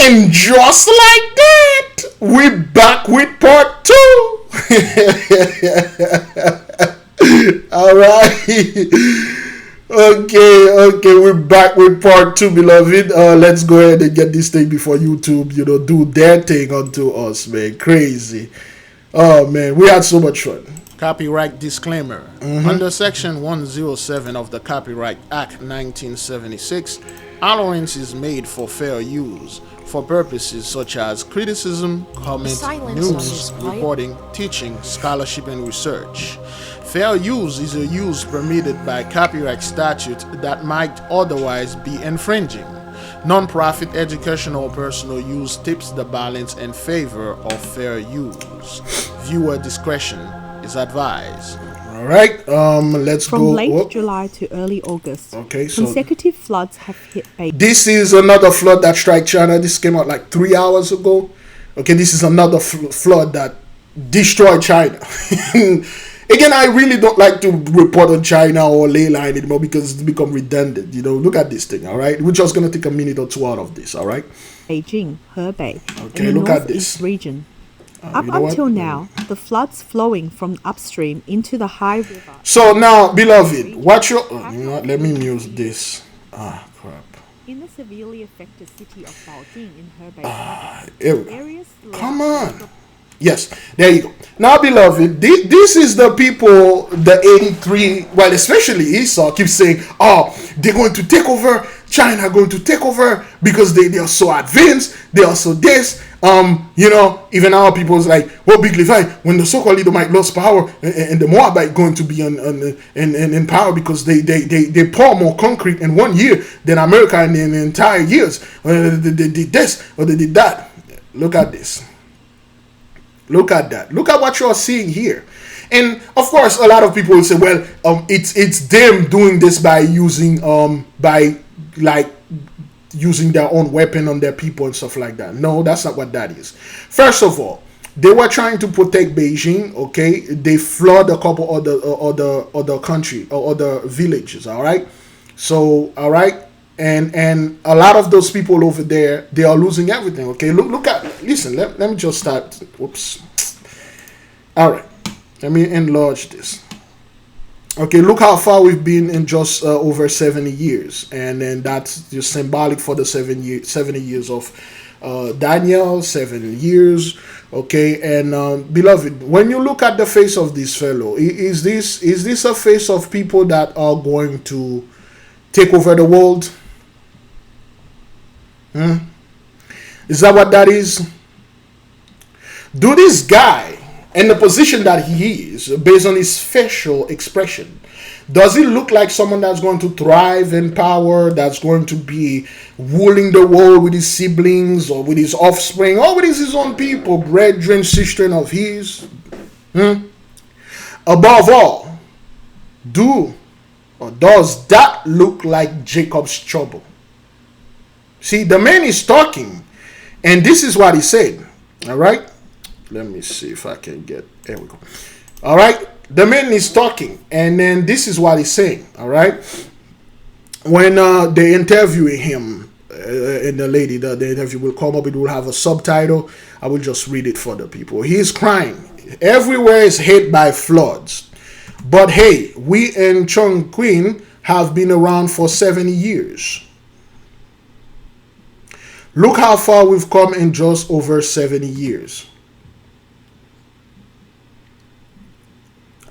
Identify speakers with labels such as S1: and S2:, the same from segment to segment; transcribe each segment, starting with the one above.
S1: And just like that, we're back with part two. All right. Okay, we're back with part two, beloved. Let's go ahead and get this thing before YouTube, do their thing onto us, man. Crazy. Oh, man, we had so much fun.
S2: Copyright disclaimer. Under Section 107 of the Copyright Act 1976, allowance is made for fair use for purposes such as criticism, comment, news, reporting, teaching, scholarship, and research. Fair use is a use permitted by copyright statute that might otherwise be infringing. Non-profit educational or personal use tips the balance in favor of fair use. Viewer discretion is advised.
S1: All right, let's
S3: From
S1: go.
S3: From late July to early August, consecutive floods have hit Beijing.
S1: This is another flood that struck China. This came out like 3 hours ago. Okay, this is another flood that destroyed China. Again, I really don't like to report on China or Leyline anymore because it's become redundant. Look at this thing, all right? We're just going to take a minute or two out of this, all right?
S3: Beijing, Hebei,
S1: okay,
S3: and the
S1: look at this
S3: region. Up until now, the floods flowing from upstream into the high river.
S1: So now, beloved, watch your... let me mute this. Crap.
S3: In the severely affected city of Baojing in Hebei,
S1: come on. Yes, there you go. Now, beloved, this is the people, the 83, well, especially Esau keeps saying, oh, they're going to take over, China going to take over because they are so advanced, they are so this. Even our people's like, well, big Levi, when the so-called Edomite lost power and the Moabite going to be in power because they pour more concrete in 1 year than America in the entire years. They did this or they did that. Look at this. Look at that. Look at what you're seeing here. And of course, a lot of people will say, well, it's them doing this by using using their own weapon on their people and stuff like that. No, that's not what that is. First of all, they were trying to protect Beijing. Okay, they flood a couple other country or other villages. All right, so all right. And a lot of those people over there, they are losing everything. Okay, listen, let me just start. Whoops. All right, let me enlarge this. Okay, look how far we've been in just over 70 years. And then that's just symbolic for the 70 years of Daniel, 7 years. Okay, and beloved, when you look at the face of this fellow, is this a face of people that are going to take over the world? Is that what that is? Do this guy and the position that he is, based on his facial expression, does he look like someone that's going to thrive in power, that's going to be ruling the world with his siblings or with his offspring or with his own people, brethren, sisters of his? Above all, does that look like Jacob's trouble? See, the man is talking, and this is what he said. All right, let me see if I can get. There we go. All right, the man is talking, and then this is what he's saying. All right, when they interviewing him, and the lady, the interview will come up. It will have a subtitle. I will just read it for the people. He's crying. Everywhere is hit by floods, but hey, we in Chongqing have been around for 70 years. Look how far we've come in just over 70 years.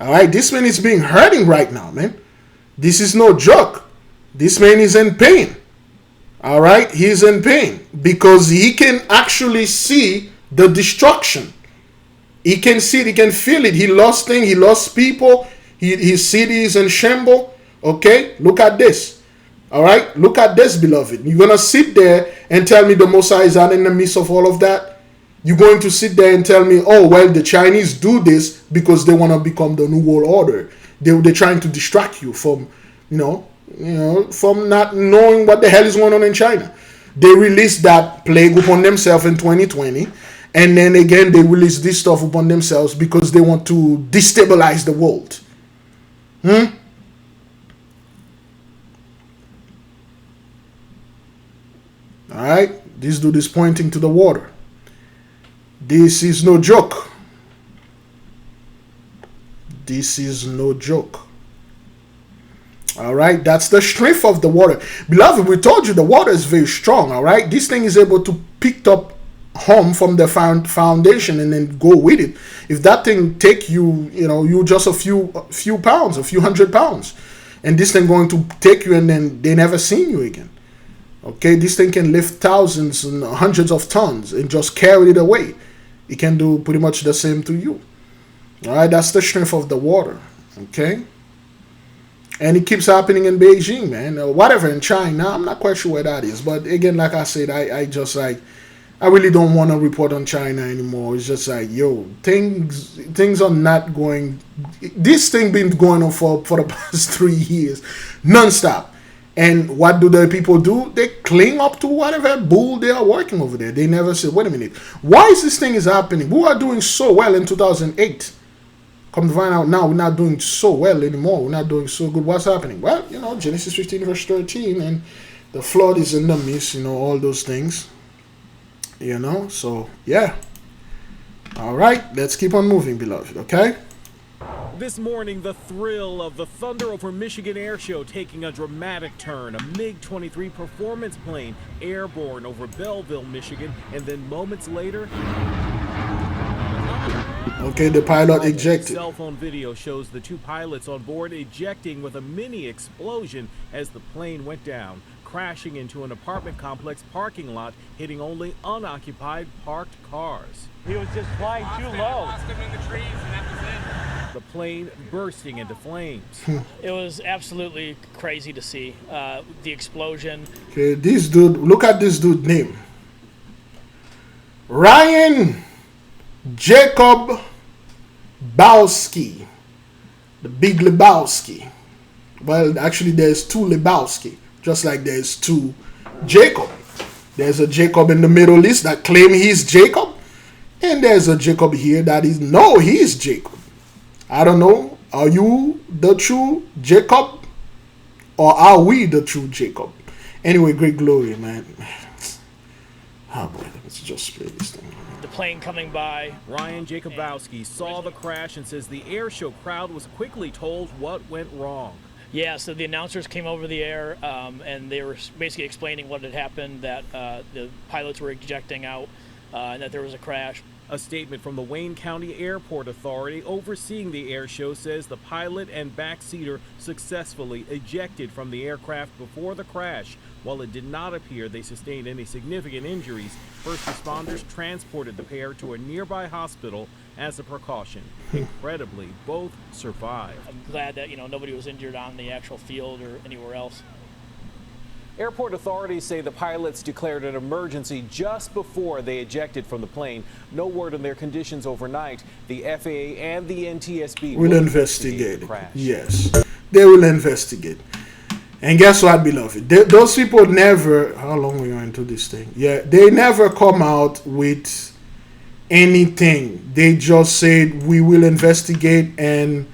S1: All right, this man is being hurting right now, man. This is no joke. This man is in pain. All right, he's in pain because he can actually see the destruction. He can see it, he can feel it. He lost things, he lost people. His city is in shambles. Okay, look at this. All right, look at this, beloved. You're going to sit there and tell me the Messiah is not in the midst of all of that? You're going to sit there and tell me, oh, well, the Chinese do this because they want to become the New World Order. They're trying to distract you from, from not knowing what the hell is going on in China. They released that plague upon themselves in 2020. And then again, they released this stuff upon themselves because they want to destabilize the world. All right, This dude is pointing to the water. This is no joke. This is no joke. All right, that's the strength of the water. Beloved, we told you the water is very strong, all right? This thing is able to pick up home from the foundation and then go with it. If that thing take you, you just a few pounds, a few 100 pounds, and this thing going to take you and then they never seen you again. Okay, this thing can lift thousands and hundreds of tons and just carry it away. It can do pretty much the same to you. All right, that's the strength of the water. Okay. And it keeps happening in Beijing, man. Whatever in China, I'm not quite sure where that is. But again, like I said, I really don't want to report on China anymore. It's just like, yo, things are not going. This thing been going on for the past 3 years, nonstop. And what do the people do? They cling up to whatever bull they are working over there. They never say, wait a minute, why is this thing is happening? We were doing so well in 2008. Come to find out now we're not doing so well anymore. We're not doing so good. What's happening? Well, Genesis 15 verse 13, and the flood is in the midst, all those things. So yeah. All right, let's keep on moving, beloved, okay?
S4: This morning, the thrill of the Thunder over Michigan Air Show taking a dramatic turn. A MiG-23 performance plane airborne over Belleville, Michigan, and then moments later...
S1: Okay, the pilot ejected.
S4: Cell phone video shows the 2 pilots on board ejecting with a mini explosion as the plane went down, crashing into an apartment complex parking lot, hitting only unoccupied parked cars.
S5: He was just flying too low.
S4: The plane bursting into flames.
S5: It was absolutely crazy to see the explosion.
S1: Okay, this dude, look at this dude's name. Ryan Jacob Bowski, the big Lebowski. Well, actually, there's 2 Lebowski, just like there's 2 Jacob. There's a Jacob in the Middle East that claim he's Jacob, and there's a Jacob here that he's Jacob. I don't know. Are you the true Jacob, or are we the true Jacob? Anyway, great glory, man. Oh boy, let's just play this thing.
S5: The plane coming by.
S4: Ryan Jacobowski saw the crash and says the air show crowd was quickly told what went wrong.
S5: Yeah, so the announcers came over the air and they were basically explaining what had happened, that the pilots were ejecting out and that there was a crash.
S4: A statement from the Wayne County Airport Authority overseeing the air show says the pilot and backseater successfully ejected from the aircraft before the crash. While it did not appear they sustained any significant injuries, first responders transported the pair to a nearby hospital as a precaution. Incredibly, both survived.
S5: I'm glad that nobody was injured on the actual field or anywhere else.
S4: Airport authorities say the pilots declared an emergency just before they ejected from the plane. No word on their conditions overnight. The FAA and the NTSB
S1: will investigate the crash. Yes, they will investigate. And guess what, beloved? Those people never... How long we are into this thing? Yeah, they never come out with anything. They just said, we will investigate, and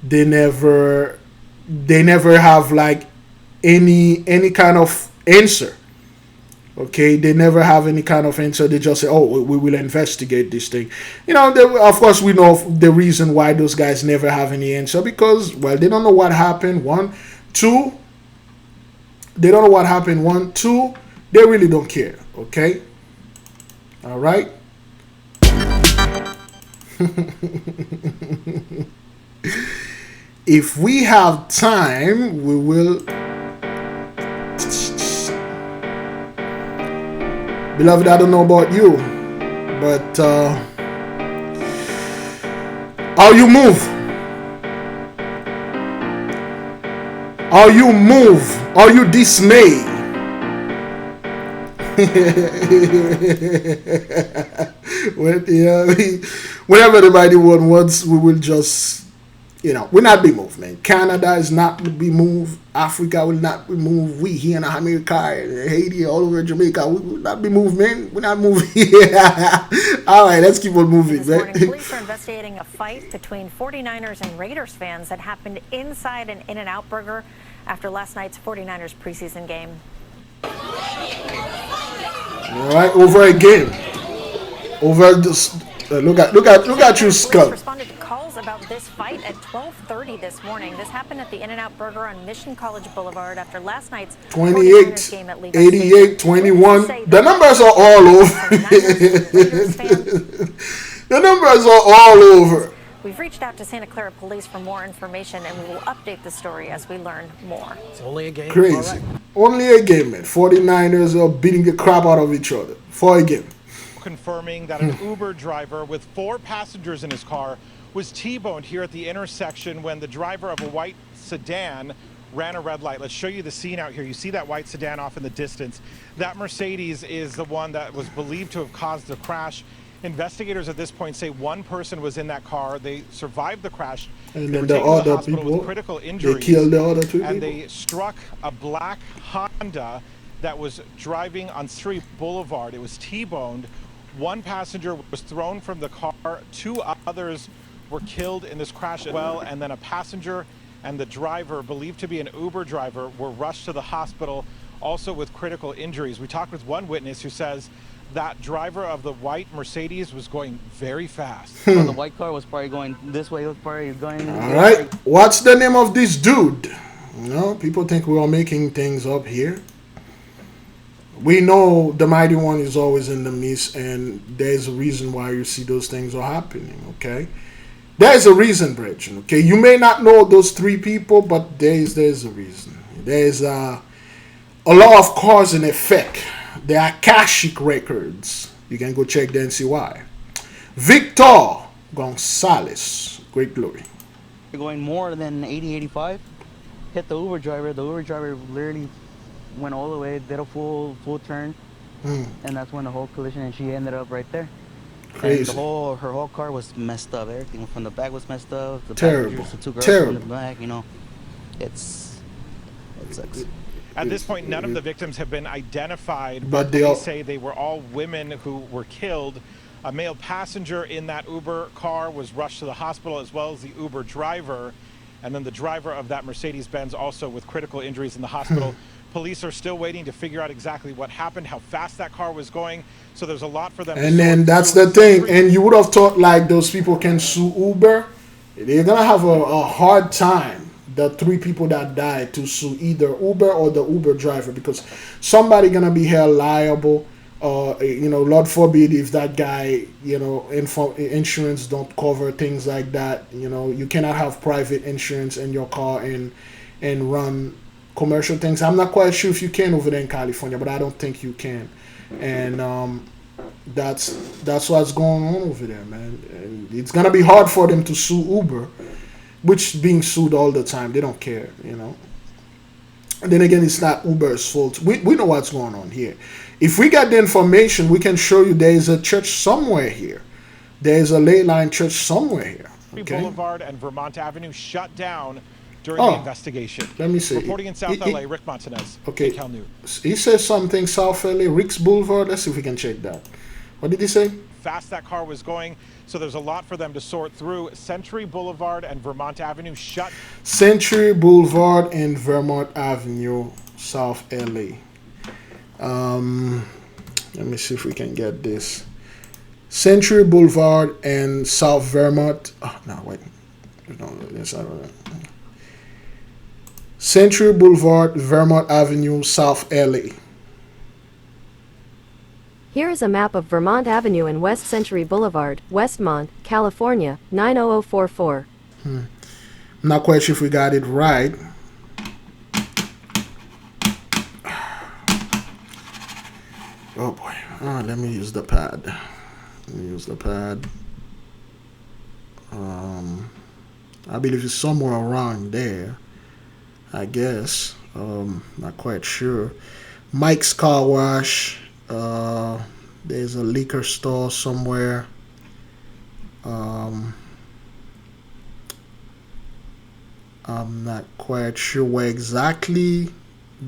S1: they never have like any kind of answer. Okay, they never have any kind of answer. They just say, oh, we will investigate this thing. Of course, we know the reason why those guys never have any answer, because, well, they don't know what happened. 1, 2, they don't know what happened. 1, 2, they really don't care. Okay, all right. If we have time, we will. Beloved, I don't know about you, but how you move? Are you moved? Are you dismayed? Whenever everybody wants, we will just, we'll not be moved, man. Canada is not to be moved. Africa will not be moved. We here in America, Haiti, all over Jamaica, we will not be moved, man. We're not moving. All right, let's keep on moving,
S6: this morning, police are investigating a fight between 49ers and Raiders fans that happened inside an In-N-Out Burger after last night's 49ers preseason game.
S1: All right, over a game. Over this. Look at you, Scott.
S6: Responded to calls about this fight at 12:30 this morning. This happened at the In-N-Out Burger on Mission College Boulevard after last night's
S1: 28,
S6: game at Levi
S1: 88, 21. The numbers are all over. The numbers are all over.
S6: We've reached out to Santa Clara Police for more information, and we will update the story as we learn more.
S7: It's only a game.
S1: Crazy. Right. Only a game, man. 49ers are beating the crap out of each other for a game.
S8: Confirming that an Uber driver with 4 passengers in his car was T-boned here at the intersection when the driver of a white sedan ran a red light. Let's show you the scene out here. You see that white sedan off in the distance. That Mercedes is the one that was believed to have caused the crash. Investigators at this point say one person was in that car. They survived the crash.
S1: And then the other people,
S8: critical injuries,
S1: they killed the other 2 people.
S8: And they struck a black Honda that was driving on Street Boulevard. It was T-boned. One passenger was thrown from the car. 2 others were killed in this crash as well. And then a passenger and the driver, believed to be an Uber driver, were rushed to the hospital, also with critical injuries. We talked with one witness who says that driver of the white Mercedes was going very fast.
S9: So the white car was probably going this way. It was probably going.
S1: All right. What's the name of this dude? You know, people think we are making things up here. We know the mighty one is always in the midst, and there's a reason why you see those things are happening, okay? There's a reason, Brethren, okay? You may not know those 3 people, but there's a reason. There's a lot of cause and effect. There are Akashic records. You can go check there and see why. Victor Gonzalez, great glory.
S9: You're going more than 80, 85. Hit the Uber driver. The Uber driver literally went all the way, did a full turn, and that's when the whole collision, and she ended up right there.
S1: Crazy.
S9: And her whole car was messed up. Everything from the back was messed up. The
S1: Terrible.
S9: The 2 girls
S1: Terrible.
S9: from the back, you know, it sucks.
S8: At this point, none of the victims have been identified,
S1: but
S8: they say they were all women who were killed. A male passenger in that Uber car was rushed to the hospital, as well as the Uber driver, and then the driver of that Mercedes-Benz also with critical injuries in the hospital. Police are still waiting to figure out exactly what happened, how fast that car was going. So there's a lot for them.
S1: And then that's the thing. And you would have thought like those people can sue Uber. They're going to have a hard time, the 3 people that died, to sue either Uber or the Uber driver, because somebody going to be held liable. You know, Lord forbid if that guy, you know, insurance don't cover things like that. You know, you cannot have private insurance in your car and run commercial things. I'm not quite sure if you can over there in California, but I don't think you can. And that's what's going on over there, man. And it's gonna be hard for them to sue Uber, which being sued all the time. They don't care, you know. And then again, it's not Uber's fault. We know what's going on here. If we get the information, we can show you there is a church somewhere here. There is a ley line church somewhere here. Okay?
S8: Boulevard and Vermont Avenue shut down during the investigation.
S1: Let me see.
S8: Reporting in South LA, Rick Montanez.
S1: Okay.
S8: KCAL News.
S1: He says something South LA, Rick's Boulevard. Let's see if we can check that. What did he say?
S8: Fast that car was going. So there's a lot for them to sort through. Century Boulevard and Vermont Avenue shut.
S1: Century Boulevard and Vermont Avenue, South LA. Let me see if we can get this. Century Boulevard and South Vermont. Oh, no, wait. No, that's not right. Century Boulevard, Vermont Avenue, South LA.
S10: Here is a map of Vermont Avenue and West Century Boulevard, Westmont, California, 90044.
S1: I'm not quite sure if we got it right. Oh boy. Let me use the pad. I believe it's somewhere around there, I guess. Not quite sure. Mike's Car Wash. There's a liquor store somewhere. I'm not quite sure where exactly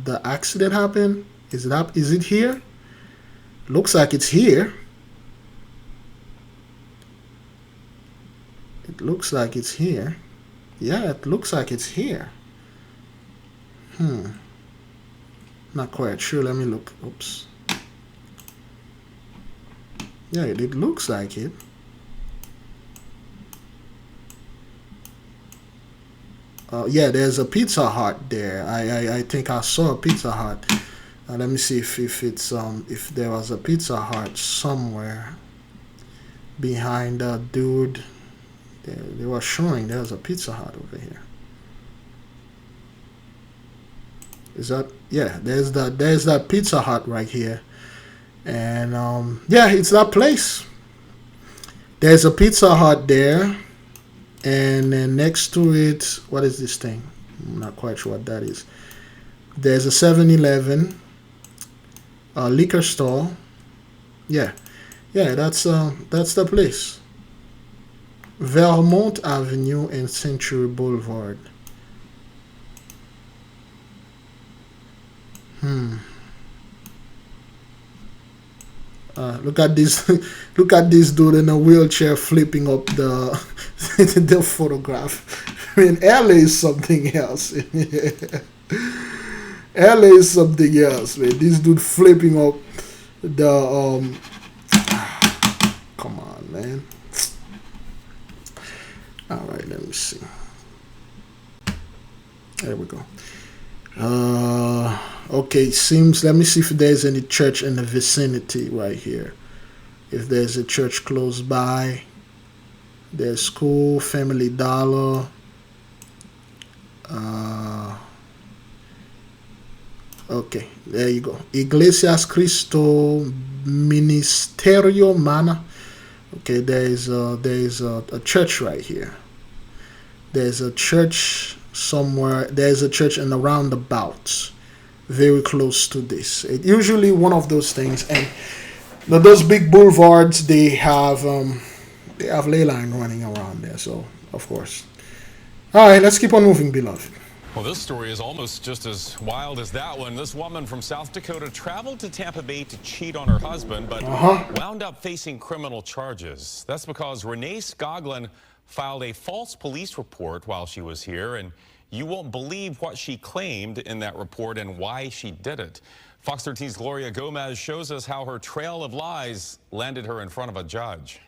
S1: the accident happened. Is it here? Looks like it's here. It looks like it's here. Yeah, it looks like it's here. Not quite sure. Let me look. Oops. Yeah, it looks like it. Yeah, there's a Pizza Hut there. I think I saw a Pizza Hut. Let me see if it's if there was a Pizza Hut somewhere behind that dude. They were showing there's a Pizza Hut over here. Is that, yeah? There's that Pizza Hut right here, and yeah, it's that place. There's a Pizza Hut there, and then next to it, what is this thing? I'm not quite sure what that is. There's a 7-Eleven, a liquor store. Yeah, that's the place. Vermont Avenue and Century Boulevard. Look at this! Look at this dude in a wheelchair flipping up the the photograph. I mean, LA is something else. LA is something else, man. This dude flipping up the come on, man. All right, let me see. There we go. Okay, seems, let me see if there's any church in the vicinity right here. If there's a church close by. There's school, Family Dollar. Okay, there you go. Iglesias Cristo Ministerio Mana. Okay, there's a church right here. There's a church somewhere. There's a church in the roundabout, very close to this. It usually one of those things, and those big boulevards, they have ley line running around there. So of course. All right, let's keep on moving, beloved.
S7: Well, this story is almost just as wild as that one. This woman from South Dakota traveled to Tampa Bay to cheat on her husband, but wound up facing criminal charges. That's because Renee Skoglund filed a false police report while she was here, and you won't believe what she claimed in that report and why she did it. Fox 13's Gloria Gomez shows us how her trail of lies landed her in front of a judge.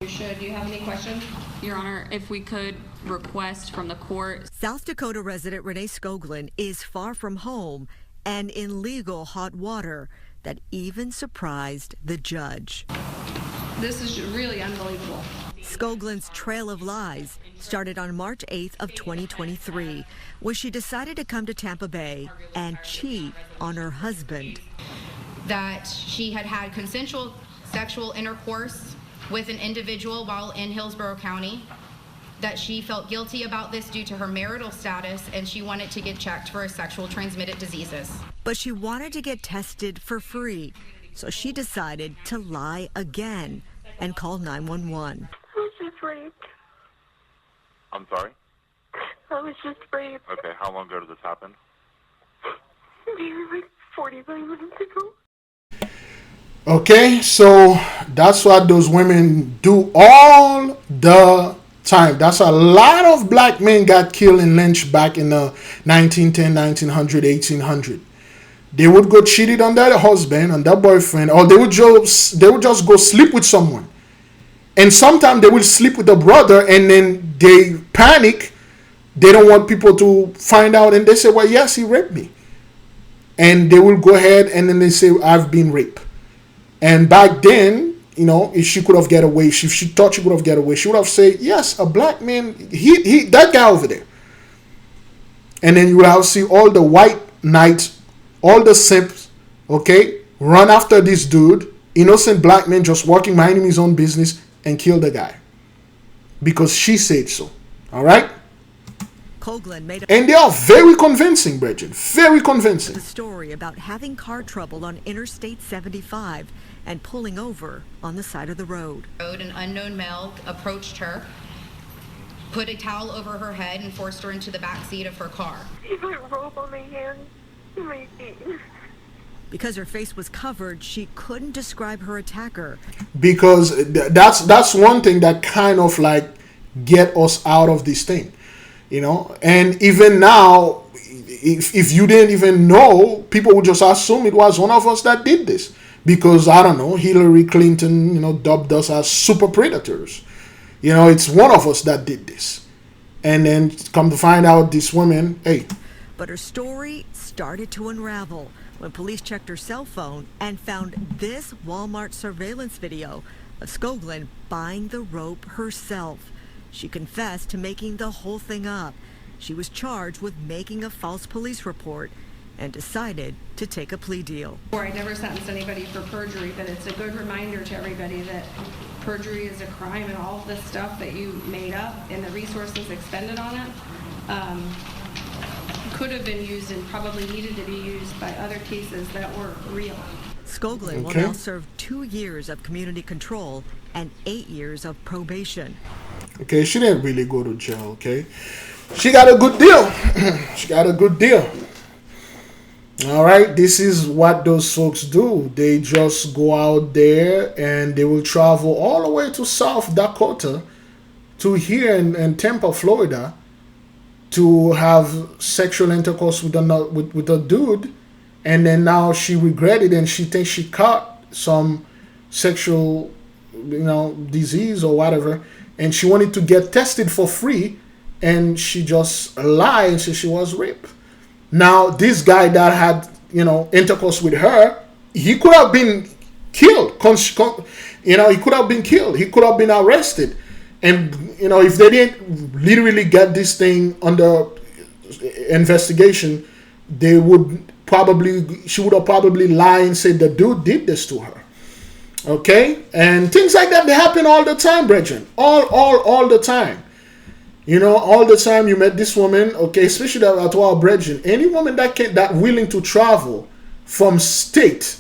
S11: Do you have any questions? Your Honor, if we could request from the court.
S12: South Dakota resident Renee Skoglund is far from home and in legal hot water that even surprised the judge.
S11: This is really unbelievable.
S12: Skoglund's trail of lies started on March 8th of 2023 when she decided to come to Tampa Bay and cheat on her husband.
S11: That she had had consensual sexual intercourse with an individual while in Hillsborough County, that she felt guilty about this due to her marital status, and she wanted to get checked for sexual transmitted diseases.
S12: But she wanted to get tested for free, so she decided to lie again and call 911.
S13: I was just raped.
S14: I'm sorry?
S13: I was just raped.
S14: Okay, how long ago did this happen?
S13: Maybe like 45 minutes ago.
S1: Okay, so that's what those women do all the time. That's a lot of black men got killed and lynched back in the 1910, 1900, 1800. They would go cheated on their husband, on their boyfriend, or they would just go sleep with someone. And sometimes they will sleep with a brother, and then they panic. They don't want people to find out, and they say, well, yes, he raped me. And they will go ahead and then they say, I've been raped. And back then, you know, if she could have get away, if she thought she could have get away, she would have said, yes, a black man, he that guy over there. And then you will have see all the white knights, all the simps, okay, run after this dude, innocent black man just walking, minding his own business, and kill the guy. Because she said so. All right? And they are very convincing, Bridget. Very convincing.
S12: The story about having car trouble on Interstate 75 and pulling over on the side of the road.
S11: An unknown male approached her, put a towel over her head, and forced her into the back seat of her car.
S13: He put a rope on my hands and my feet.
S12: Because her face was covered, she couldn't describe her attacker.
S1: Because that's one thing that kind of like get us out of this thing. You know, and even now, if you didn't even know, people would just assume it was one of us that did this. because I don't know, Hillary Clinton, dubbed us as super predators. It's one of us that did this. And then come to find out this woman, hey.
S12: But her story started to unravel when police checked her cell phone and found this Walmart surveillance video of Skoglund buying the rope herself. She confessed to making the whole thing up. She was charged with making a false police report and decided to take a plea deal.
S15: I never sentenced anybody for perjury, but it's a good reminder to everybody that perjury is a crime, and all of this stuff that you made up and the resources expended on it could have been used and probably needed to be used by other cases that were real.
S12: Skoglund will now serve 2 years of community control and 8 years of probation.
S1: Okay, she didn't really go to jail, okay? She got a good deal. She got a good deal. All right, this is what those folks do. They just go out there and they will travel all the way to South Dakota to here in Tampa, Florida, to have sexual intercourse with a dude, and then now she regretted and she thinks she caught some sexual, disease or whatever, and she wanted to get tested for free, and she just lied and said she was raped. Now this guy that had intercourse with her, he could have been killed. He could have been killed. He could have been arrested. And if they didn't literally get this thing under investigation, she would have probably lied and said the dude did this to her. Okay, and things like that, they happen all the time, brethren. All the time. All the time. You met this woman, okay, especially at our brethren. Any woman that willing to travel from state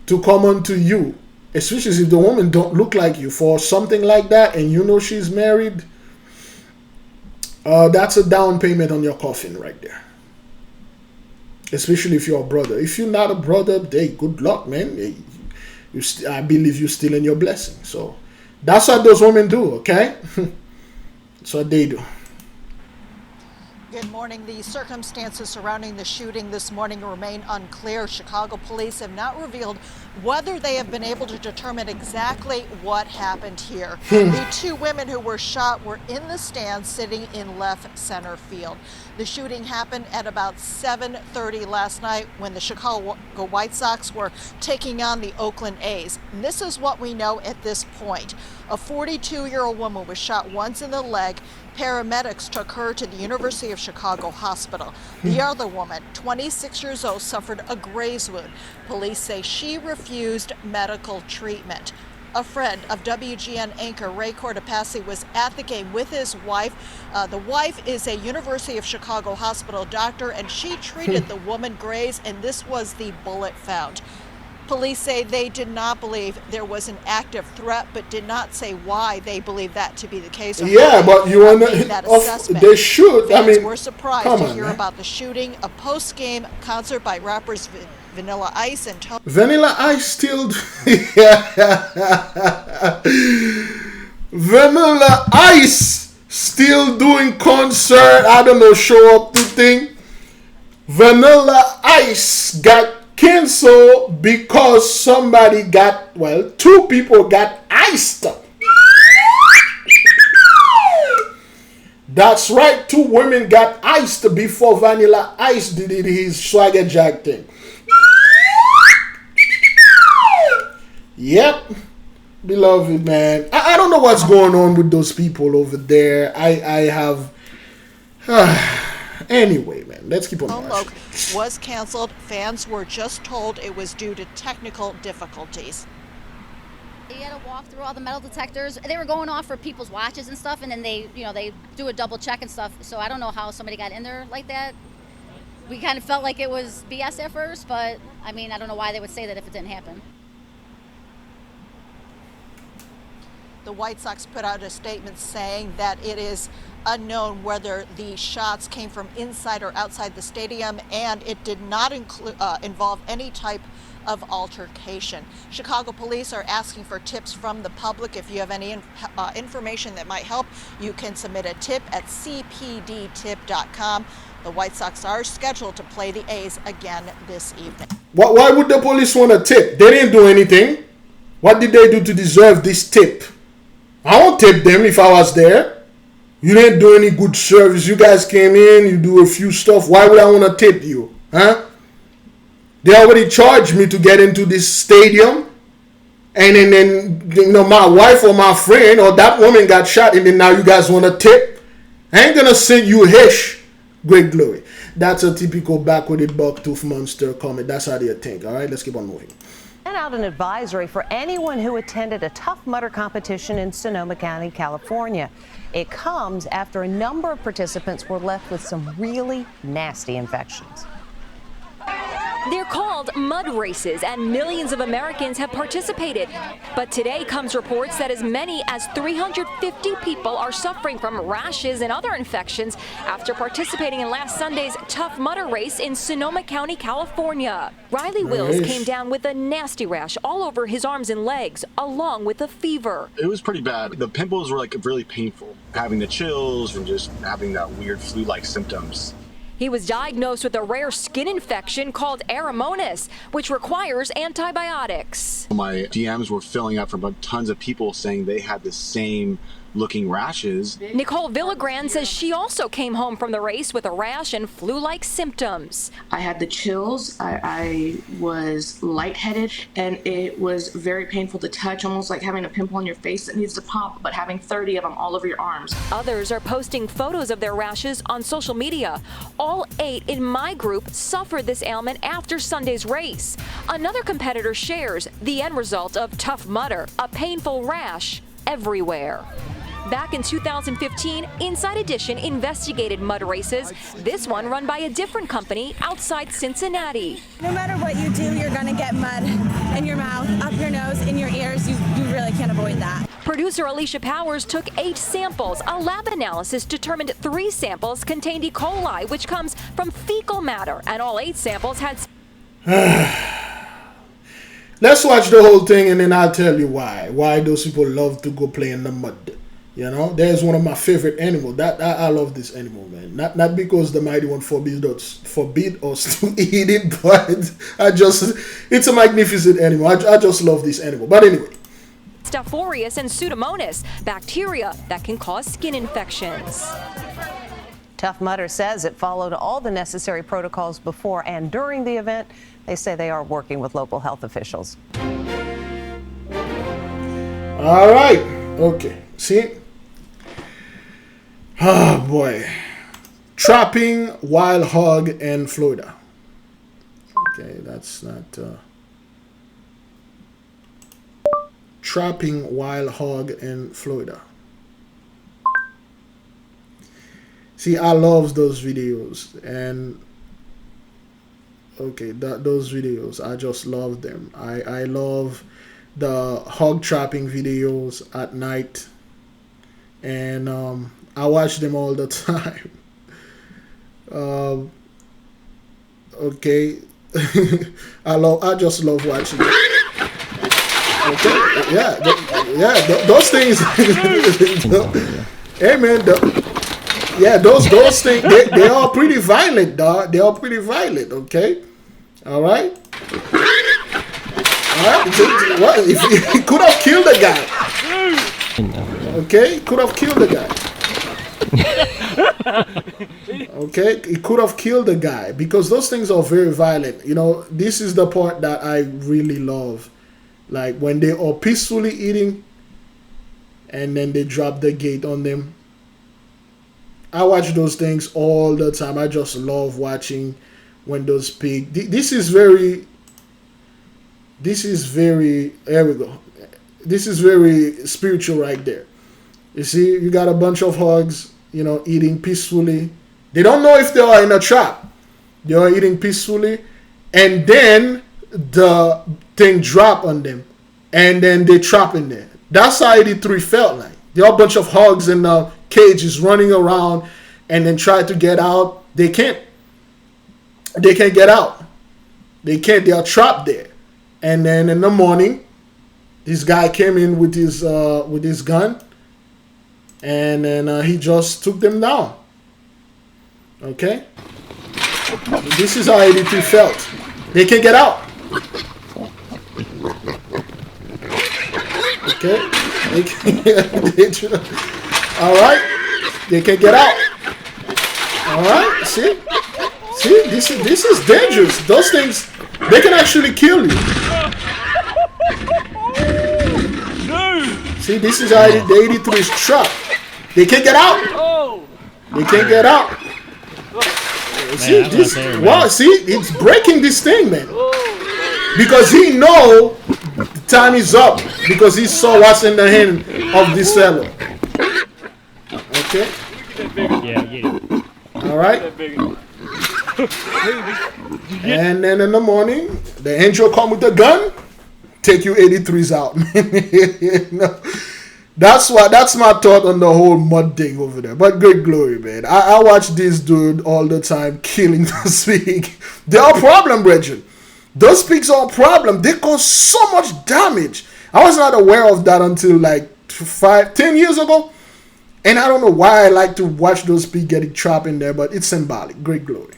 S1: to come unto you, especially if the woman don't look like you, for something like that, and she's married, that's a down payment on your coffin right there. Especially if you're a brother. If you're not a brother, hey, good luck, man. Hey, I believe you're still in your blessing. So that's what those women do, okay? That's what they do.
S16: Good morning. The circumstances surrounding the shooting this morning remain unclear. Chicago police have not revealed whether they have been able to determine exactly what happened here. The two women who were shot were in the stands sitting in left center field. The shooting happened at about 7:30 last night when the Chicago White Sox were taking on the Oakland A's. And this is what we know at this point. A 42-year-old woman was shot once in the leg. Paramedics took her to the University of Chicago Hospital. The other woman, 26 years old, suffered a graze wound. Police say she refused medical treatment. A friend of WGN anchor Ray Cortopassi was at the game with his wife. The wife is a University of Chicago Hospital doctor, and she treated the woman Graze, and this was the bullet found. Police say they did not believe there was an active threat, but did not say why they believe that to be the case.
S1: Yeah, but you want they should.
S16: Fans were surprised to hear about the shooting. A post-game concert by rappers Vanilla Ice and Tony.
S1: Vanilla Ice still. Vanilla Ice still doing concert. I don't know, show up to thing. Vanilla Ice got canceled because two people got iced. That's right, 2 women got iced before Vanilla Ice did his swagger jack thing. Yep, beloved man. I don't know what's going on with those people over there. I have. Anyway, man, let's keep on marching.
S16: Was canceled. Fans were just told it was due to technical difficulties.
S17: You had to walk through all the metal detectors. They were going off for people's watches and stuff, and then they do a double check and stuff. So I don't know how somebody got in there like that. We kind of felt like it was BS at first, but I don't know why they would say that if it didn't happen.
S16: The White Sox put out a statement saying that it is unknown whether the shots came from inside or outside the stadium, and it did not involve any type of altercation. Chicago police are asking for tips from the public. If you have any information that might help, you can submit a tip at cpdtip.com. The White Sox are scheduled to play the A's again this evening.
S1: Why would the police want a tip? They didn't do anything. What did they do to deserve this tip? I won't tip them if I was there. You didn't do any good service. You guys came in, you do a few stuff. Why would I want to tip you? Huh? They already charged me to get into this stadium. And then you know, my wife or my friend or that woman got shot, and then now you guys want to tip? I ain't gonna send you hish. Great glory. That's a typical backwarded bucktooth monster comment. That's how they think. All right, let's keep on moving.
S18: And out an advisory for anyone who attended a Tough Mudder competition in Sonoma County, California. It comes after a number of participants were left with some really nasty infections.
S19: They're called mud races, and millions of Americans have participated. But today comes reports that as many as 350 people are suffering from rashes and other infections after participating in last Sunday's Tough Mudder race in Sonoma County, California. Riley Wills came down with a nasty rash all over his arms and legs, along with a fever.
S20: It was pretty bad. The pimples were like really painful, having the chills and just having that weird flu-like symptoms.
S19: He was diagnosed with a rare skin infection called ehrlichiosis, which requires antibiotics.
S20: My DMs were filling up from tons of people saying they had the same looking rashes.
S19: Nicole Villagran says she also came home from the race with a rash and flu-like symptoms.
S21: I had the chills, I was lightheaded, and it was very painful to touch, almost like having a pimple on your face that needs to pop, but having 30 of them all over your arms.
S19: Others are posting photos of their rashes on social media. All 8 in my group suffered this ailment after Sunday's race. Another competitor shares the end result of Tough Mudder, a painful rash everywhere. Back in 2015, Inside Edition investigated mud races. This one run by a different company outside Cincinnati.
S22: No matter what you do, you're gonna get mud in your mouth, up your nose, in your ears. You really can't avoid that.
S19: Producer Alicia Powers took 8 samples. A lab analysis determined 3 samples contained E. coli, which comes from fecal matter, and all 8 samples had...
S1: Let's watch the whole thing and then I'll tell you why those people love to go play in the mud. You know, there's one of my favorite animals. I love this animal, man. Not because the mighty one forbid us to eat it, but it's a magnificent animal. I just love this animal. But anyway.
S19: Staph aureus and Pseudomonas, bacteria that can cause skin infections.
S18: Tough Mudder says it followed all the necessary protocols before and during the event. They say they are working with local health officials.
S1: All right. Okay. See? Oh, boy. Trapping wild hog in Florida. Okay, that's not... Trapping wild hog in Florida. See, I love those videos. And... Okay, those videos, I just love them. I love the hog trapping videos at night. And I watch them all the time. Okay. I just love watching it. Okay. Those things. Hey man, those things they are pretty violent, dog. They are pretty violent, okay? Alright? Alright? What? He could have killed the guy. Okay? Could have killed the guy. Okay? He could have killed the guy because those things are very violent. You know, this is the part that I really love. Like when they are peacefully eating and then they drop the gate on them. I watch those things all the time. I just love watching when those pigs. This is very. There we go. This is very spiritual right there. You see, you got a bunch of hogs, you know, eating peacefully. They don't know if they are in a trap. They are eating peacefully, and then the thing drop on them, and then they trap in there. That's how 83 felt like. There are a bunch of hogs in the cages running around, and then try to get out. They can't. They can't get out. They can't. They are trapped there. And then in the morning, this guy came in with his gun, and then he just took them down. Okay. This is how 83 felt. They can't get out. Okay. All right. They can't get out. All right. See, this is dangerous. Those things, they can actually kill you. See, this is how the 83 is trapped. They can't get out. They can't get out. See, this, wow, see, it's breaking this thing, man. Because he know the time is up. Because he saw what's in the hand of this fellow. Okay.
S2: Yeah.
S1: All right. And then in the morning, the angel come with a gun, take you 83s out. No. That's my thought on the whole mud thing over there. But great glory, man. I watch this dude all the time killing those pigs. They are a problem, Bridget. Those pigs are a problem. They cause so much damage. I was not aware of that until like 10 years ago. And I don't know why I like to watch those pigs getting trapped in there, but it's symbolic. Great glory.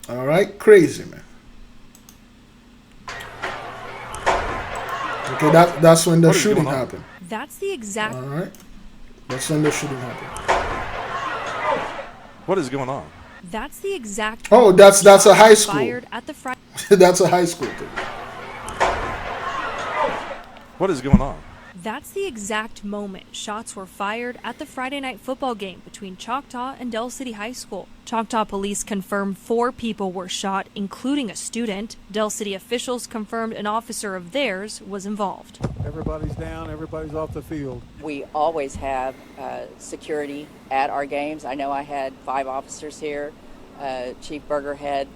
S1: All right, crazy, man. Okay, that's when the shooting happened.
S2: That's the exact.
S1: All right, that's when the shooting happened.
S3: What is going on?
S2: That's the exact.
S1: Oh, that's a high school.
S2: Fired at the
S1: That's a high school thing.
S3: What is going on?
S2: That's the exact moment shots were fired at the Friday night football game between Choctaw and Del City High School. Choctaw police confirmed 4 people were shot, including a student. Del City officials confirmed an officer of theirs was involved.
S23: Everybody's down, everybody's off the field.
S24: We always have security at our games. I know I had 5 officers here. Chief Berger had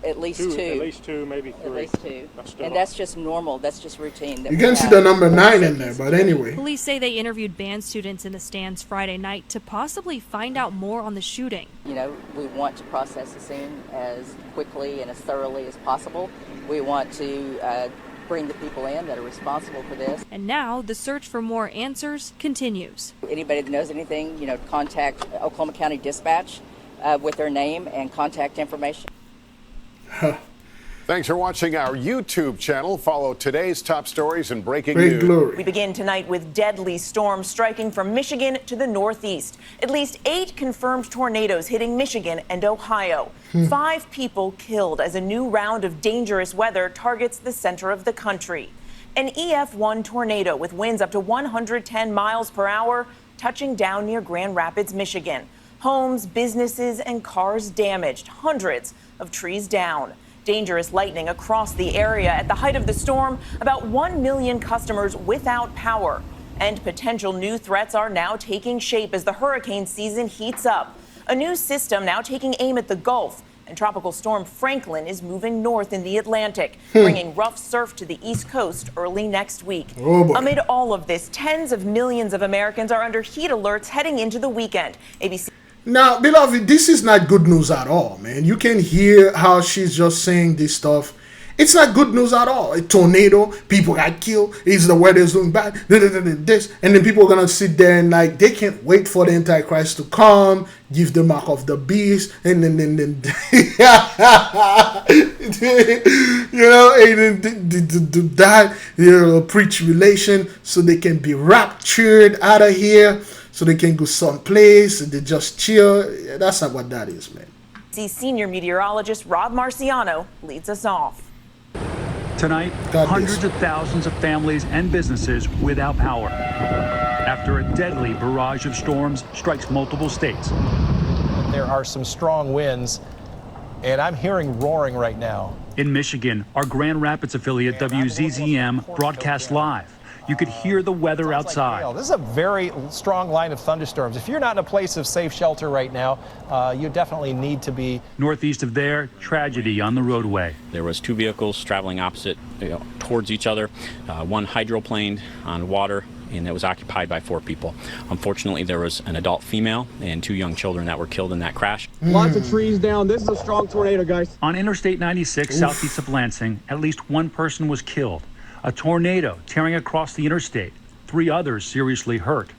S24: at least two.
S23: At least 2, maybe 3.
S24: At least 2. And that's just normal. That's just routine.
S1: You can see the number 9 in there, but anyway.
S2: Police say they interviewed band students in the stands Friday night to possibly find out more on the shooting.
S24: You know, we want to process the scene as quickly and as thoroughly as possible. We want to bring the people in that are responsible for this.
S2: And now the search for more answers continues.
S24: Anybody that knows anything, you know, contact Oklahoma County Dispatch with their name and contact information.
S25: Thanks for watching our YouTube channel. Follow today's top stories and breaking
S1: Great
S25: news.
S1: glory.
S26: We begin tonight with deadly storms striking from Michigan to the northeast. At least 8 confirmed tornadoes hitting Michigan and Ohio. 5 people killed as a new round of dangerous weather targets the center of the country. An EF1 tornado with winds up to 110 miles per hour touching down near Grand Rapids, Michigan. Homes, businesses, and cars damaged. Hundreds of trees down. Dangerous lightning across the area. At the height of the storm, about 1 million customers without power. And potential new threats are now taking shape as the hurricane season heats up. A new system now taking aim at the Gulf. And Tropical Storm Franklin is moving north in the Atlantic, bringing rough surf to the East Coast early next week. Amid all of this, tens of millions of Americans are under heat alerts heading into the weekend. ABC.
S1: Now, beloved, this is not good news at all, man. You can hear how she's just saying this stuff. It's not good news at all. A tornado, people got killed. It's the weather's doing bad. This, and then people are gonna sit there and like they can't wait for the Antichrist to come, give the mark of the beast, and then you know, and then that preach relation so they can be raptured out of here. So they can go someplace and they just chill. That's not what that is, man.
S26: Senior meteorologist Rob Marciano leads us off.
S27: Tonight, hundreds of thousands of families and businesses without power after a deadly barrage of storms strikes multiple states.
S28: There are some strong winds, and I'm hearing roaring right now.
S27: In Michigan, our Grand Rapids affiliate WZZM broadcast live. You could hear the weather outside.
S28: This is a very strong line of thunderstorms. If you're not in a place of safe shelter right now, you definitely need to be.
S27: Northeast of there, tragedy on the roadway.
S29: There was 2 vehicles traveling opposite, towards each other. One hydroplaned on water, and it was occupied by 4 people. Unfortunately, there was an adult female and 2 young children that were killed in that crash.
S30: Lots of trees down. This is a strong tornado, guys.
S27: On Interstate 96, southeast of Lansing, at least 1 person was killed. A tornado tearing across the interstate. 3 others seriously hurt.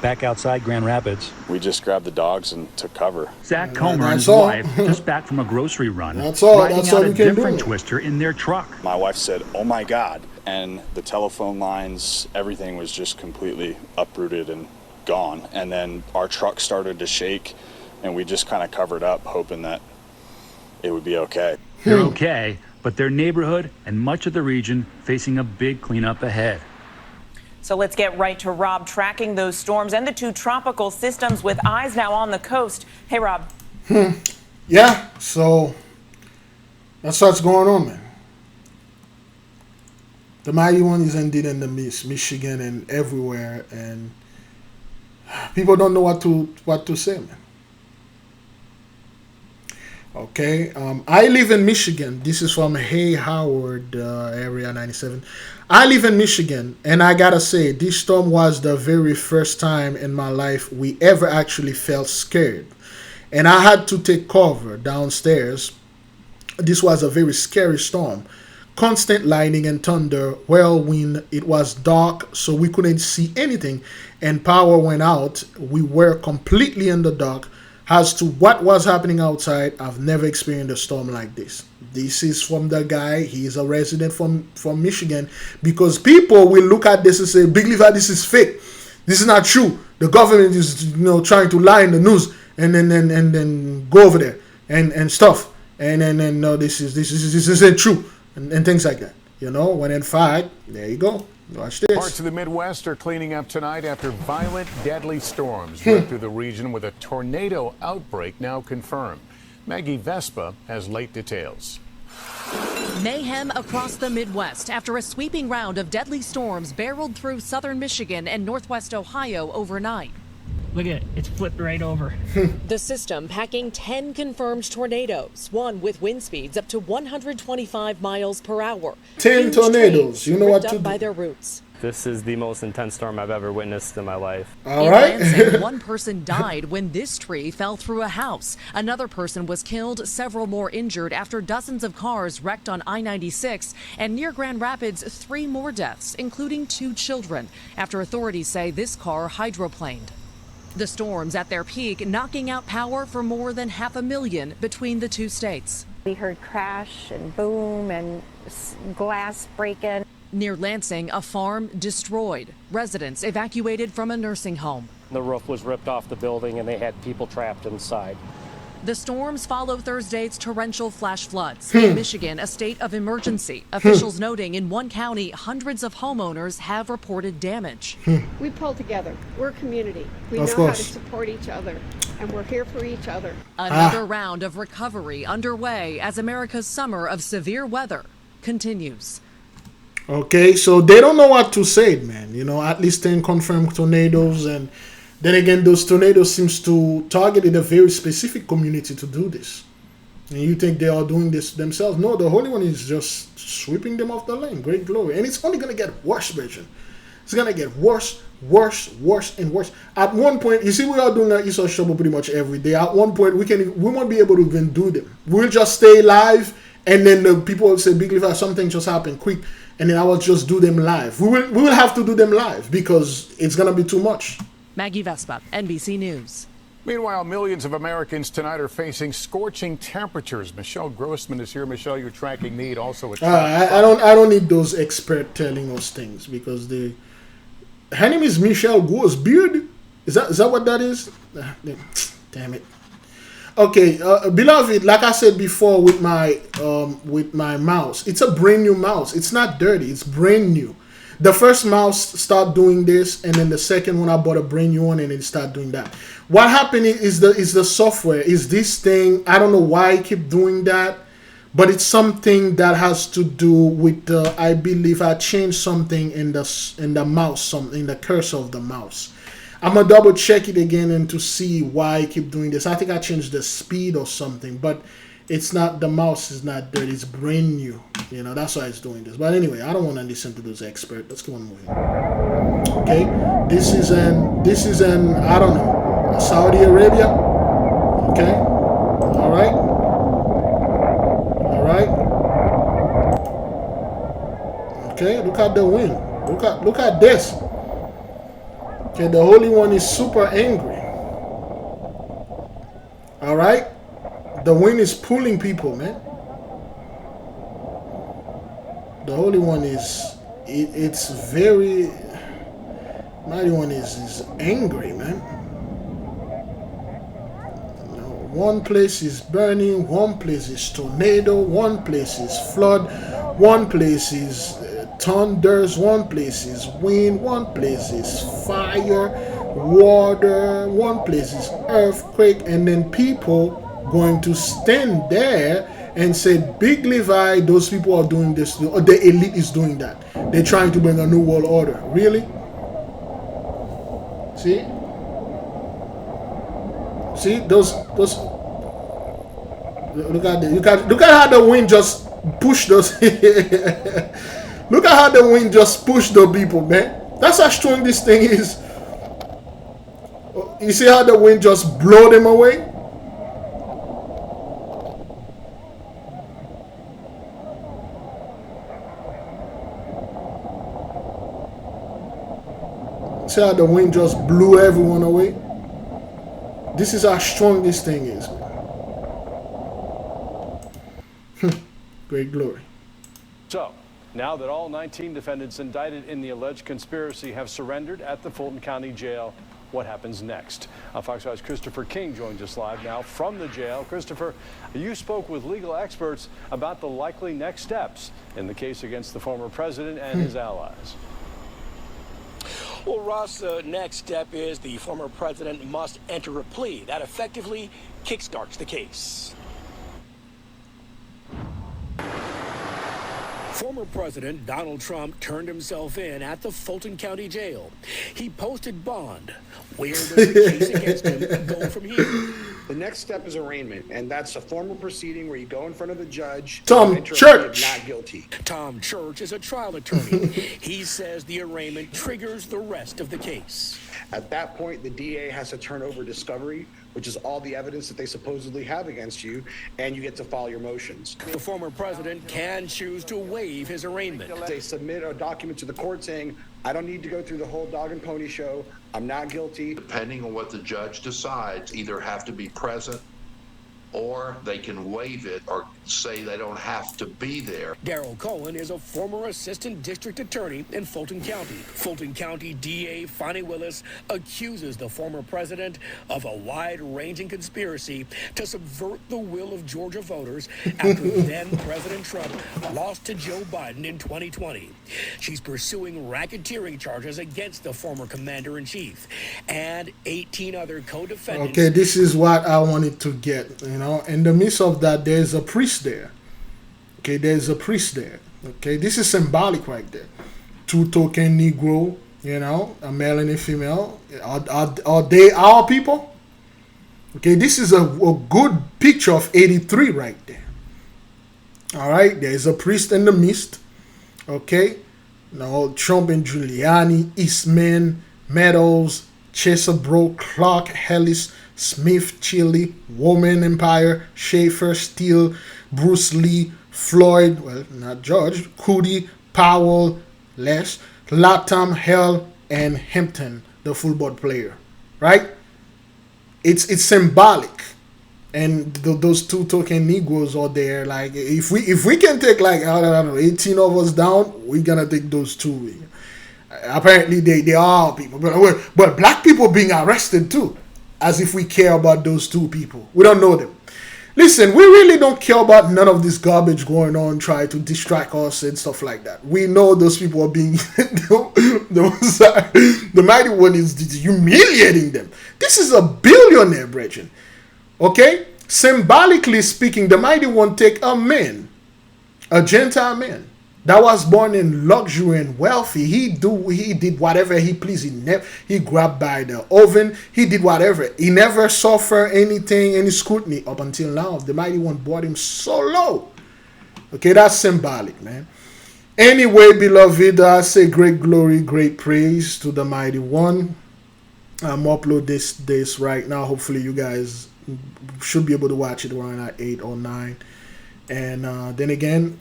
S27: back outside Grand Rapids.
S20: We just grabbed the dogs and took cover.
S27: Zach Comer and his
S1: all.
S27: wife just back from a grocery run.
S1: That's all.
S27: Riding
S1: That's
S27: out
S1: all
S27: a
S1: you can
S27: different
S1: do.
S27: twister in their truck.
S20: My wife said, "Oh my God." And the telephone lines, everything was just completely uprooted and gone. And then our truck started to shake, and we just kind of covered up, hoping that it would be okay.
S27: They're okay, but their neighborhood and much of the region facing a big cleanup ahead.
S26: So let's get right to Rob tracking those storms and the two tropical systems with eyes now on the coast. Hey, Rob.
S1: Yeah, so that's what's going on, man. The mighty one is indeed in the mist, Michigan and everywhere, and people don't know what to say, man. Okay, I live in Michigan. This is from Hay Howard, Area 97. I live in Michigan, and I gotta say, this storm was the very first time in my life we ever actually felt scared. And I had to take cover downstairs. This was a very scary storm. Constant lightning and thunder, whirlwind. It was dark, so we couldn't see anything, and power went out. We were completely in the dark. As to what was happening outside, I've never experienced a storm like this. This is from the guy. He's a resident from Michigan, because people will look at this and say, Big Levi, this is fake. This is not true. The government is trying to lie in the news and then go over there and stuff. And then no, this isn't true and things like that. When in fact, there you go. Watch this.
S25: Parts of the Midwest are cleaning up tonight after violent, deadly storms ripped through the region with a tornado outbreak now confirmed. Maggie Vespa has late details.
S4: Mayhem across the Midwest after a sweeping round of deadly storms barreled through southern Michigan and northwest Ohio overnight.
S5: Look at it, it's flipped right over.
S4: The system packing 10 confirmed tornadoes, one with wind speeds up to 125 miles per hour.
S1: 10
S4: Huge
S1: tornadoes.
S4: trees
S1: You know what
S4: ripped
S1: to
S4: up by
S1: do.
S4: their roots.
S5: This is the most intense storm I've ever witnessed in my life.
S1: All
S4: In
S1: right.
S4: Lansing, one person died when this tree fell through a house. Another person was killed, several more injured after dozens of cars wrecked on I-96. And near Grand Rapids, 3 more deaths, including 2 children, after authorities say this car hydroplaned. The storms at their peak knocking out power for more than 500,000 between the two states.
S6: We heard crash and boom and glass breaking.
S4: Near Lansing, a farm destroyed. Residents evacuated from a nursing home.
S5: The roof was ripped off the building and they had people trapped inside.
S4: The storms follow Thursday's torrential flash floods. In Michigan, a state of emergency. Officials noting in one county, hundreds of homeowners have reported damage.
S7: We pull together. We're a community. We
S1: Of
S7: know
S1: course.
S7: how to support each other, and we're here for each other.
S4: Another round of recovery underway as America's summer of severe weather continues.
S1: Okay, so they don't know what to say, man. At least 10 confirmed tornadoes, and then again, those tornadoes seems to target a very specific community to do this. And you think they are doing this themselves? No, the Holy One is just sweeping them off the land. Great glory. And it's only going to get worse, Virgin. It's going to get worse, and worse. At one point, you see, we are doing that Esau Show pretty much every day. At one point, we won't be able to even do them. We'll just stay live, and then the people will say, Big Levi, something just happened, quick. And then I will just do them live. We will have to do them live because it's going to be too much.
S4: Maggie Vespa, NBC News.
S25: Meanwhile, millions of Americans tonight are facing scorching temperatures. Michelle Grossman is here. Michelle, you're tracking need also.
S1: I don't need those experts telling us things, because her name is Michelle Grossbeard. Is that what that is? Damn it. Okay, beloved, like I said before with my mouse, it's a brand new mouse. It's not dirty. It's brand new. The first mouse start doing this, and then the second one I bought a brand new one, and it start doing that. What happened is the software. Is this thing? I don't know why I keep doing that, but it's something that has to do with the. I believe I changed something in the mouse, in the cursor of the mouse. I'm gonna double check it again and to see why I keep doing this. I think I changed the speed or something, but it's not, the mouse is not dirty, it's brand new. That's why it's doing this. But anyway, I don't want to listen to those experts. Let's go on moving. Okay, this is an I don't know, Saudi Arabia. Okay, all right. Okay, look at the wind. Look at this. Okay, the Holy One is super angry. All right, the wind is pulling people, man. The Holy One is, it's very, Mighty One is angry, man. One place is burning, one place is tornado, one place is flood, one place is thunders, one place is wind, one place is fire, water, one place is earthquake, and then people going to stand there and say, Big Levi, those people are doing this, or the elite is doing that. They're trying to bring a new world order. Really? See? See those look at how the wind just pushed those look at how the wind just pushed the people, man. That's how strong this thing is. You see how the wind just blow them away? See how the wind just blew everyone away? This is how strong this thing is, man. Great glory.
S8: So, now that all 19 defendants indicted in the alleged conspiracy have surrendered at the Fulton County Jail, what happens next? Fox 5's Christopher King joins us live now from the jail. Christopher, you spoke with legal experts about the likely next steps in the case against the former president and his allies.
S9: Well, Ross, the next step is the former president must enter a plea. That effectively kickstarts the case. Former President Donald Trump turned himself in at the Fulton County Jail. He posted bond. Where does the case against him go from here?
S10: The next step is arraignment, and that's a formal proceeding where you go in front of the judge.
S1: Tom Church.
S10: Not guilty.
S9: Tom Church is a trial attorney. He says the arraignment triggers the rest of the case.
S10: At that point, the DA has to turn over discovery, which is all the evidence that they supposedly have against you, and you get to file your motions.
S9: The former president can choose to waive his arraignment.
S10: They submit a document to the court saying, I don't need to go through the whole dog and pony show. I'm not guilty.
S11: Depending on what the judge decides, either have to be present or they can waive it or say they don't have to be there.
S9: Darrell Cohen is a former assistant district attorney in Fulton County. Fulton County DA Fonnie Willis accuses the former president of a wide-ranging conspiracy to subvert the will of Georgia voters after then President Trump lost to Joe Biden in 2020. She's pursuing racketeering charges against the former commander-in-chief and 18 other co-defendants.
S1: Okay, this is what I wanted to get. In the midst of that, there's a priest there. Okay, there's a priest there. Okay, this is symbolic right there. Two token Negro, a male and a female. Are they our people? Okay, this is a good picture of 83 right there. All right, there's a priest in the midst. Okay, now Trump and Giuliani, Eastman, Meadows, Chesebro, Clark, Ellis, Smith, Chile, Woman Empire, Schaefer, Steele, Bruce Lee, Floyd, well, not George, Cootie, Powell, Les, Latham, Hell, and Hampton, the football player, right? It's symbolic, and those two token Negroes are there. Like if we can take like I don't know 18 of us down, we're gonna take those two. Apparently they are people, but black people being arrested too. As if we care about those two people. We don't know them. Listen, we really don't care about none of this garbage going on, trying to distract us and stuff like that. We know those people are being... the Mighty One is humiliating them. This is a billionaire, brethren. Okay? Symbolically speaking, the Mighty One take a man, a Gentile man, that was born in luxury and wealthy. He did whatever he pleased. He grabbed by the oven. He did whatever. He never suffered anything, any scrutiny up until now. The Mighty One brought him so low. Okay, that's symbolic, man. Anyway, beloved, I say great glory, great praise to the Mighty One. I'm upload this right now. Hopefully you guys should be able to watch it around at 8 or 9. And then again,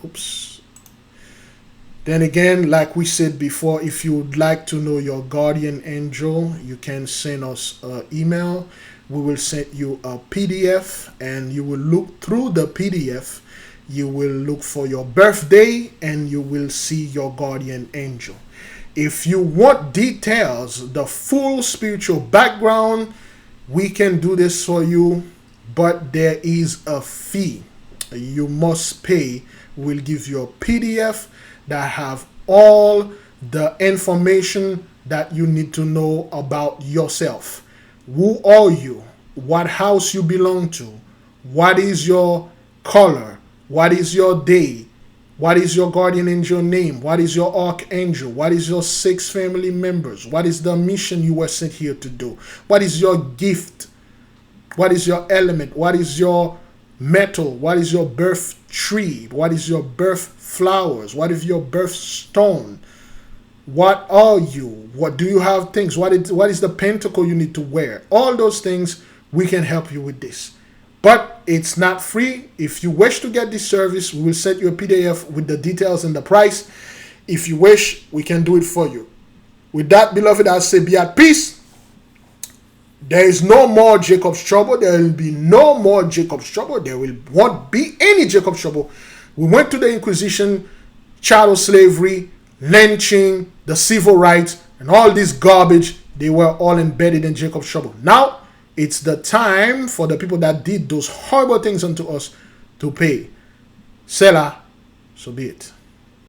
S1: Then again, like we said before, if you would like to know your guardian angel, you can send us an email. We will send you a PDF, and you will look through the PDF. You will look for your birthday, and you will see your guardian angel. If you want details, the full spiritual background, we can do this for you, but there is a fee you must pay. We'll give you a PDF that have all the information that you need to know about yourself. Who are you? What house you belong to? What is your color? What is your day? What is your guardian angel name? What is your archangel? What is your 6 family members? What is the mission you were sent here to do? What is your gift? What is your element? What is your metal? What is your birth tree? What is your birth flowers? What is your birth stone? What are you? What do you have things? What is the pentacle you need to wear? All those things, we can help you with this. But it's not free. If you wish to get this service, we will send you a PDF with the details and the price. If you wish, we can do it for you. With that, beloved, I say be at peace. There is no more Jacob's trouble. There will be no more Jacob's trouble. There won't be any Jacob's trouble. We went to the Inquisition, chattel slavery, lynching, the civil rights, and all this garbage. They were all embedded in Jacob's trouble. Now, it's the time for the people that did those horrible things unto us to pay. Selah, so be it.